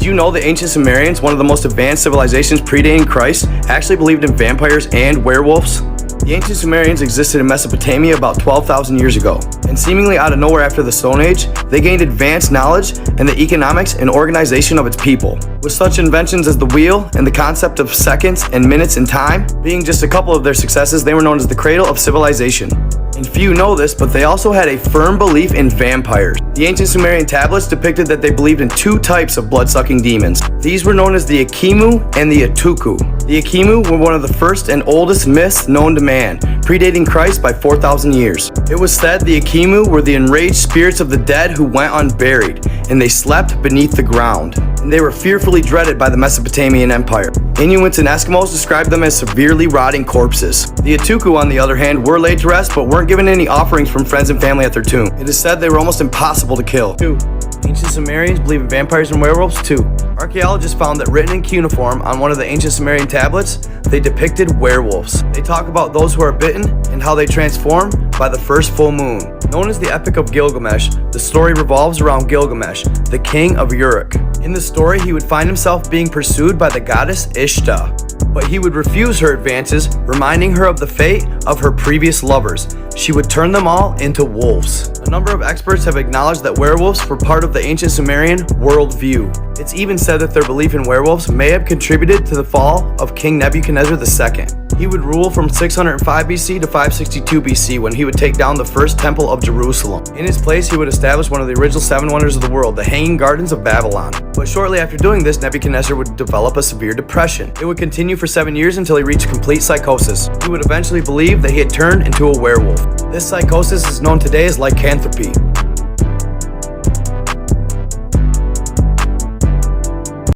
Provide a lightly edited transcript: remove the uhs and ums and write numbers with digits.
Did you know the ancient Sumerians, one of the most advanced civilizations predating Christ, actually believed in vampires and werewolves? The ancient Sumerians existed in Mesopotamia about 12,000 years ago, and seemingly out of nowhere after the Stone Age, they gained advanced knowledge in the economics and organization of its people. With such inventions as the wheel and the concept of seconds and minutes and time being just a couple of their successes, they were known as the cradle of civilization. And few know this, but they also had a firm belief in vampires. The ancient Sumerian tablets depicted that they believed in two types of blood-sucking demons. These were known as the Akimu and the Atuku. The Akimu were one of the first and oldest myths known to man, predating Christ by 4,000 years. It was said the Akimu were the enraged spirits of the dead who went unburied, and they slept beneath the ground. And they were fearfully dreaded by the Mesopotamian Empire. Inuits and Eskimos described them as severely rotting corpses. The Atuku, on the other hand, were laid to rest but weren't given any offerings from friends and family at their tomb. It is said they were almost impossible to kill. 2. Ancient Sumerians believe in vampires and werewolves too. Archaeologists found that written in cuneiform on one of the ancient Sumerian tablets, they depicted werewolves. They talk about those who are bitten and how they transform by the first full moon. Known as the Epic of Gilgamesh, the story revolves around Gilgamesh, the king of Uruk. In the story, he would find himself being pursued by the goddess Ishtar, but he would refuse her advances, reminding her of the fate of her previous lovers. She would turn them all into wolves. A number of experts have acknowledged that werewolves were part of the ancient Sumerian worldview. It's even said that their belief in werewolves may have contributed to the fall of King Nebuchadnezzar II. He would rule from 605 BC to 562 BC when he would take down the first temple of Jerusalem. In his place, he would establish one of the original 7 wonders of the world, the Hanging Gardens of Babylon. But shortly after doing this, Nebuchadnezzar would develop a severe depression. It would continue for 7 years until he reached complete psychosis. He would eventually believe that he had turned into a werewolf. This psychosis is known today as lycanthropy.